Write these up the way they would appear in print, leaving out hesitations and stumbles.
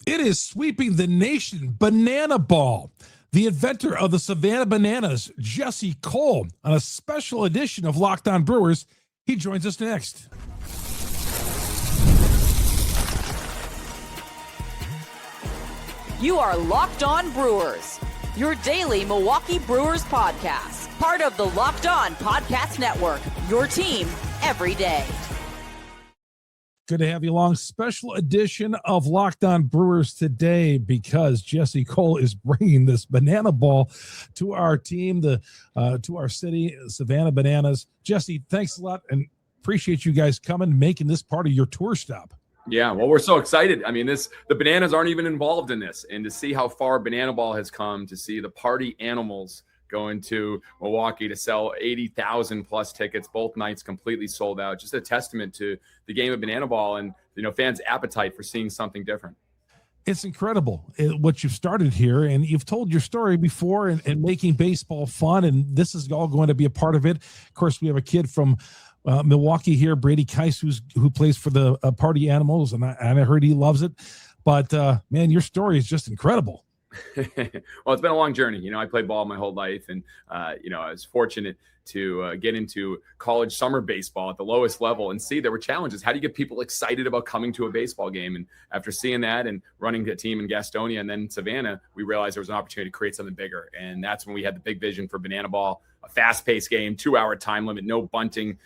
It is sweeping the nation. Bananaball. The inventor of the Savannah Bananas, Jesse Cole, on a special edition of Locked On Brewers. He joins us next. You are Locked On Brewers, your daily Milwaukee Brewers podcast. Part of the Locked On Podcast Network, your team every day. Good to have you along. Special edition of Locked On Brewers today because Jesse Cole is bringing this Bananaball to our team, to our city, Savannah Bananas. Jesse, thanks a lot and appreciate you guys coming, making this part of your tour stop. Yeah, well, we're so excited. I mean, the Bananas aren't even involved in this. And to see how far Bananaball has come, to see the party animals going to Milwaukee to sell 80,000 plus tickets, both nights completely sold out. Just a testament to the game of Bananaball and, fans' appetite for seeing something different. It's incredible what you've started here, and you've told your story before and making baseball fun, and this is all going to be a part of it. Of course, we have a kid from Milwaukee here, Brady Keiss, who plays for the Party Animals, and I heard he loves it. But, man, your story is just incredible. Well, it's been a long journey. I played ball my whole life, and I was fortunate to get into college summer baseball at the lowest level and see there were challenges. How do you get people excited about coming to a baseball game? And after seeing that and running a team in Gastonia and then Savannah, we realized there was an opportunity to create something bigger. And that's when we had the big vision for Bananaball, a fast-paced game, 2-hour time limit, no bunting,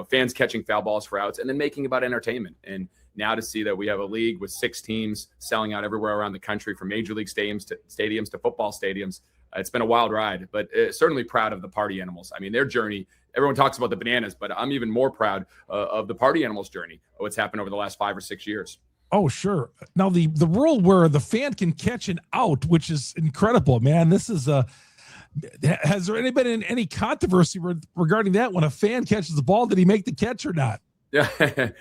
fans catching foul balls for outs, and then making about entertainment. And now to see that we have a league with 6 teams selling out everywhere around the country, from major league stadiums to football stadiums, it's been a wild ride, but certainly proud of the Party Animals. I mean, their journey, everyone talks about the Bananas, but I'm even more proud of the Party Animals journey, what's happened over the last 5 or 6 years. Oh, sure. Now, the rule where the fan can catch an out, which is incredible, man. This is has there been any controversy regarding that? When a fan catches the ball, did he make the catch or not? Yeah,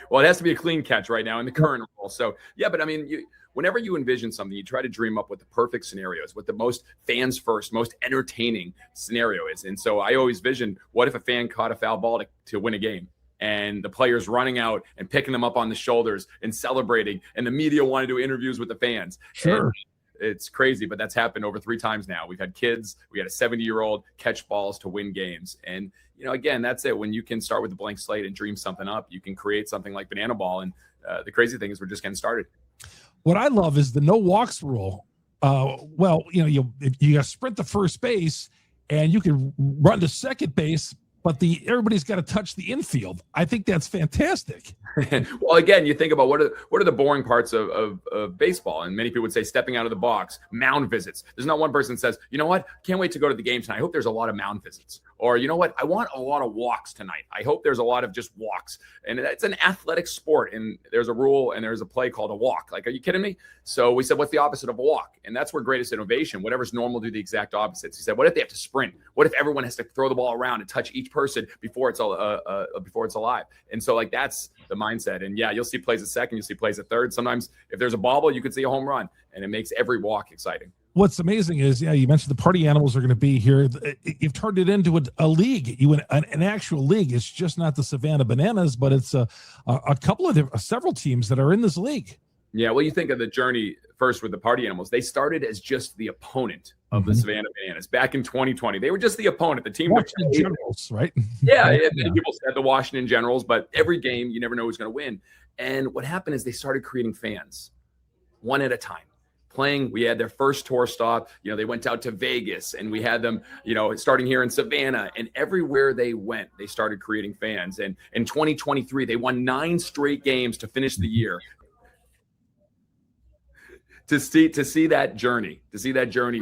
well, it has to be a clean catch right now in the current rule. So, yeah, but I mean, whenever you envision something, you try to dream up what the perfect scenario is, what the most fans first, most entertaining scenario is. And so I always vision, what if a fan caught a foul ball to win a game, and the players running out and picking them up on the shoulders and celebrating, and the media want to do interviews with the fans. Sure. And it's crazy, but that's happened over 3 times now. We've had kids, we had a 70-year-old catch balls to win games. And, again, that's it. When you can start with a blank slate and dream something up, you can create something like Bananaball. And the crazy thing is we're just getting started. What I love is the no walks rule. Well, you got to sprint to first base and you can run to second base, but everybody's got to touch the infield. I think that's fantastic. Well, again, you think about what are the boring parts of baseball, and many people would say stepping out of the box, mound visits. There's not one person that says, you know what, can't wait to go to the game tonight. I hope there's a lot of mound visits. Or, you know what, I want a lot of walks tonight. I hope there's a lot of just walks. And it's an athletic sport, and there's a rule and there's a play called a walk. Like, are you kidding me? So we said, what's the opposite of a walk? And that's where greatest innovation, whatever's normal, do the exact opposites. He said, what if they have to sprint? What if everyone has to throw the ball around and touch each person before it's alive? And so, like, that's the mindset. And yeah, you'll see plays at second, you'll see plays at third. Sometimes if there's a bobble, you could see a home run, and it makes every walk exciting. What's amazing is, you mentioned the Party Animals are going to be here. You've turned it into a league, an actual league. It's just not the Savannah Bananas, but it's a couple of several teams that are in this league. Yeah, well, you think of the journey first with the Party Animals. They started as just the opponent of the Savannah Bananas back in 2020. They were just the opponent. The team Washington Generals, right? Yeah. People said the Washington Generals, but every game you never know who's going to win. And what happened is they started creating fans one at a time. Playing, we had their first tour stop. They went out to Vegas, and we had them, starting here in Savannah, and everywhere they went, they started creating fans. And in 2023, they won 9 straight games to finish the year. To see that journey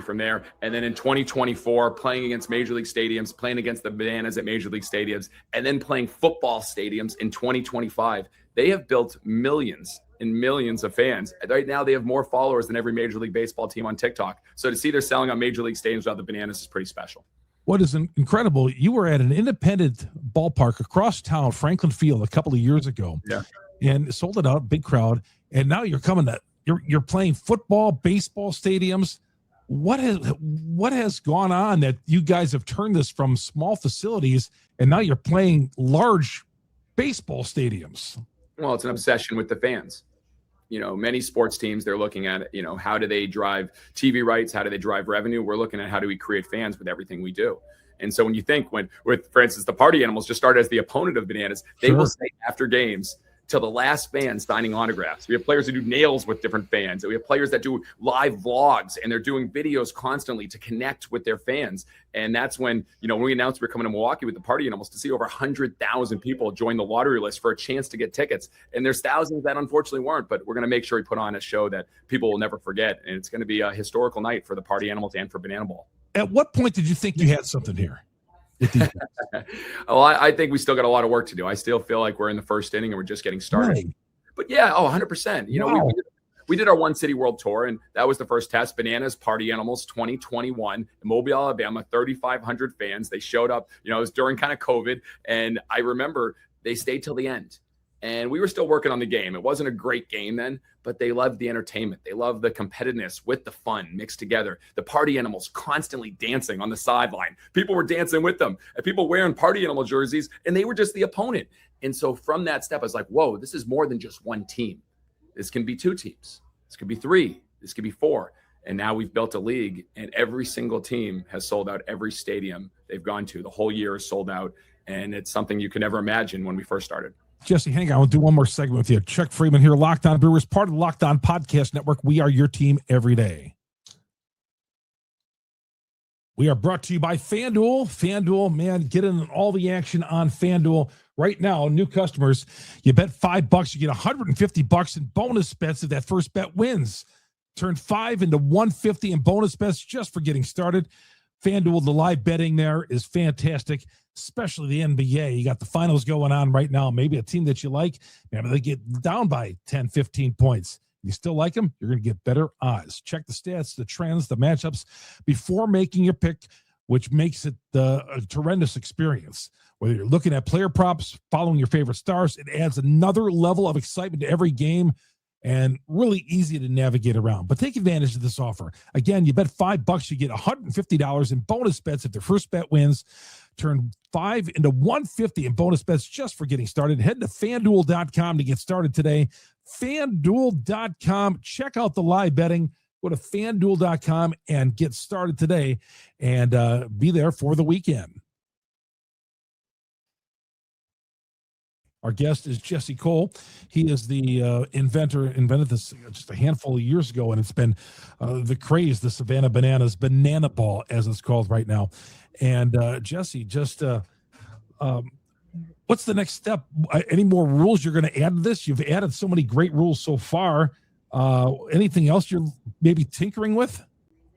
from there. And then in 2024, playing against major league stadiums, playing against the Bananas at major league stadiums, and then playing football stadiums in 2025, they have built millions and millions of fans. Right now, they have more followers than every Major League Baseball team on TikTok. So to see they're selling on Major League stadiums without the Bananas is pretty special. What is incredible, you were at an independent ballpark across town, Franklin Field, a couple of years ago. Yeah. And sold it out, big crowd. And now you're coming to you're playing football, baseball stadiums. What has gone on that you guys have turned this from small facilities and now you're playing large baseball stadiums? Well, it's an obsession with the fans. many sports teams, they're looking at, how do they drive TV rights? How do they drive revenue? We're looking at how do we create fans with everything we do. And so when you think for instance, the Party Animals just started as the opponent of Bananas, they will say after games till the last fan signing autographs. We have players who do nails with different fans. We have players that do live vlogs, and they're doing videos constantly to connect with their fans. And that's when, when we announced we're coming to Milwaukee with the Party Animals, to see over 100,000 people join the lottery list for a chance to get tickets. And there's thousands that unfortunately weren't, but we're going to make sure we put on a show that people will never forget. And it's going to be a historical night for the Party Animals and for Bananaball. At what point did you think you had something here? I think we still got a lot of work to do. I still feel like we're in the first inning and we're just getting started. Right. But 100%. Wow. We did our One City World Tour, and that was the first test. Bananas Party Animals 2021 in Mobile, Alabama, 3,500 fans. They showed up. It was during kind of COVID, and I remember they stayed till the end. And we were still working on the game. It wasn't a great game then, but they loved the entertainment. They loved the competitiveness with the fun mixed together. The Party Animals constantly dancing on the sideline. People were dancing with them, and people wearing Party Animal jerseys, and they were just the opponent. And so from that step, I was like, whoa, this is more than just one team. This can be two teams. This could be three. This could be four. And now we've built a league, and every single team has sold out every stadium they've gone to. The whole year is sold out, and it's something you could never imagine when we first started. Jesse, hang on. We'll do one more segment with you. Chuck Freimund here, Locked On Brewers, part of the Locked On Podcast Network. We are your team every day. We are brought to you by FanDuel. FanDuel, man, get in all the action on FanDuel. Right now, new customers, you bet $5, you get $150 in bonus bets if that first bet wins. Turn 5 into 150 in bonus bets just for getting started. FanDuel, the live betting there is fantastic, especially the NBA. You got the finals going on right now. Maybe a team that you like, maybe they get down by 10, 15 points. You still like them, you're going to get better odds. Check the stats, the trends, the matchups before making your pick, which makes it a tremendous experience. Whether you're looking at player props, following your favorite stars, it adds another level of excitement to every game and really easy to navigate around. But take advantage of this offer. Again, you bet $5, you get $150 in bonus bets if the first bet wins. Turn 5 into 150 in bonus bets just for getting started. Head to FanDuel.com to get started today. FanDuel.com. Check out the live betting. Go to FanDuel.com and get started today and be there for the weekend. Our guest is Jesse Cole. He is the invented this just a handful of years ago, and it's been the craze, the Savannah Bananas Bananaball, as it's called right now. And Jesse, just what's the next step? Any more rules you're going to add to this? You've added so many great rules so far. Anything else you're maybe tinkering with?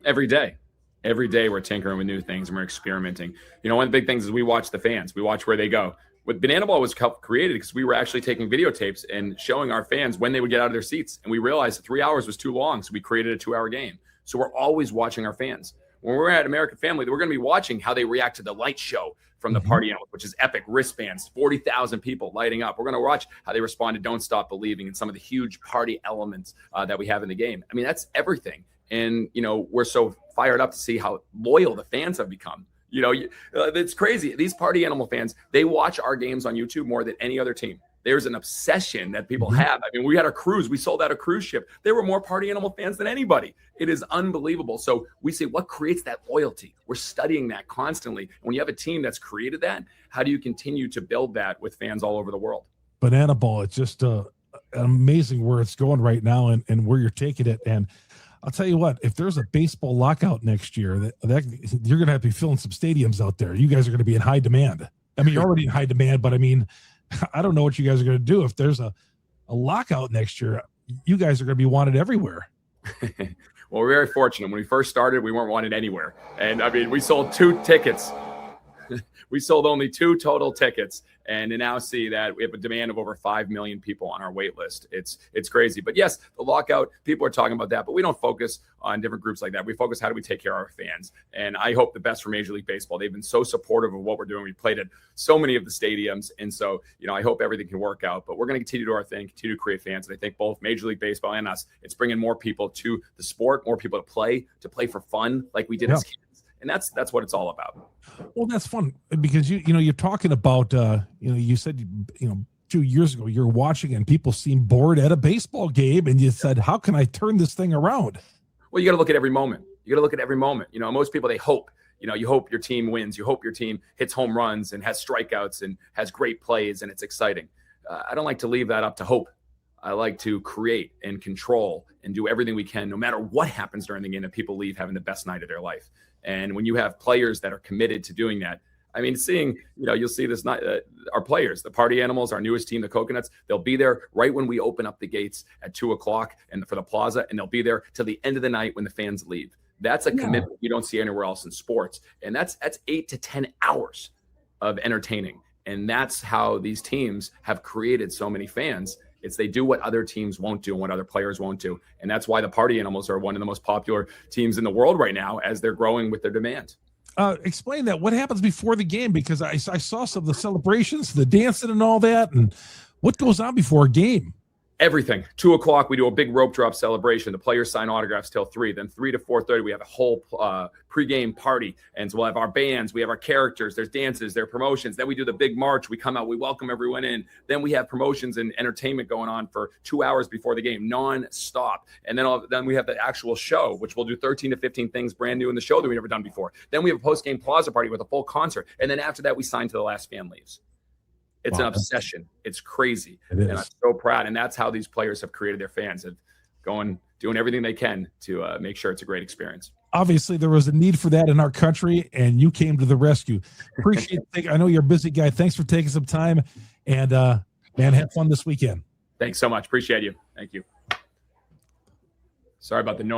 Every day we're tinkering with new things and we're experimenting. One of the big things is we watch the fans. We watch where they go. What Bananaball was created because we were actually taking videotapes and showing our fans when they would get out of their seats. And we realized that 3 hours was too long, so we created a 2-hour game. So we're always watching our fans. When we're at American Family, we're going to be watching how they react to the light show from the Party Animals, which is epic. Wristbands, 40,000 people lighting up. We're going to watch how they respond to Don't Stop Believing and some of the huge party elements that we have in the game. I mean, that's everything. And, we're so fired up to see how loyal the fans have become. It's crazy. These Party Animal fans, they watch our games on YouTube more than any other team. There's an obsession that people have. I mean, we had a cruise. We sold out a cruise ship. There were more Party Animal fans than anybody. It is unbelievable. So we say, what creates that loyalty? We're studying that constantly. When you have a team that's created that, how do you continue to build that with fans all over the world? Bananaball, it's just amazing where it's going right now and where you're taking it. And I'll tell you what, if there's a baseball lockout next year, that you're going to have to be filling some stadiums out there. You guys are going to be in high demand. I mean, you're already in high demand, but I mean, I don't know what you guys are going to do. If there's a lockout next year, you guys are going to be wanted everywhere. Well, we're very fortunate. When we first started, we weren't wanted anywhere. And I mean, we sold 2 tickets. We sold only 2 total tickets, and to now see that we have a demand of over 5 million people on our wait list. It's crazy. But yes, the lockout, people are talking about that, but we don't focus on different groups like that. We focus, how do we take care of our fans? And I hope the best for Major League Baseball. They've been so supportive of what we're doing. We played at so many of the stadiums. And so, I hope everything can work out, but we're going to continue to do our thing, continue to create fans. And I think both Major League Baseball and us, it's bringing more people to the sport, more people to play for fun like we did as kids. And that's what it's all about. Well, that's fun because you're talking about you said 2 years ago, you're watching and people seem bored at a baseball game, and you said, how can I turn this thing around? Well, you got to look at every moment. You got to look at every moment. You know, most people, they hope. You know, you hope your team wins. You hope your team hits home runs and has strikeouts and has great plays and it's exciting. I don't like to leave that up to hope. I like to create and control and do everything we can, no matter what happens during the game, that people leave having the best night of their life. And when you have players that are committed to doing that, I mean, you'll see this night, our players, the party animals, our newest team, the Coconuts, they'll be there right when we open up the gates at 2:00 and for the plaza, and they'll be there till the end of the night when the fans leave. That's a commitment you don't see anywhere else in sports. And that's 8 to 10 hours of entertaining. And that's how these teams have created so many fans. It's they do what other teams won't do and what other players won't do. And that's why the Party Animals are one of the most popular teams in the world right now as they're growing with their demand. Explain that. What happens before the game? Because I saw some of the celebrations, the dancing and all that. And what goes on before a game? Everything. 2:00, we do a big rope drop celebration. The players sign autographs till 3. Then 3 to 4:30, we have a whole pregame party. And so we'll have our bands, we have our characters, there's dances, there are promotions. Then we do the big march. We come out, we welcome everyone in. Then we have promotions and entertainment going on for 2 hours before the game, non-stop. And then we have the actual show, which we'll do 13 to 15 things brand new in the show that we've never done before. Then we have a post-game plaza party with a full concert. And then after that, we sign to the last fan leaves. It's an obsession. It's crazy. And I'm so proud. And that's how these players have created their fans, of doing everything they can to make sure it's a great experience. Obviously, there was a need for that in our country, and you came to the rescue. Appreciate it. I know you're a busy guy. Thanks for taking some time. And, man, have fun this weekend. Thanks so much. Appreciate you. Thank you. Sorry about the noise.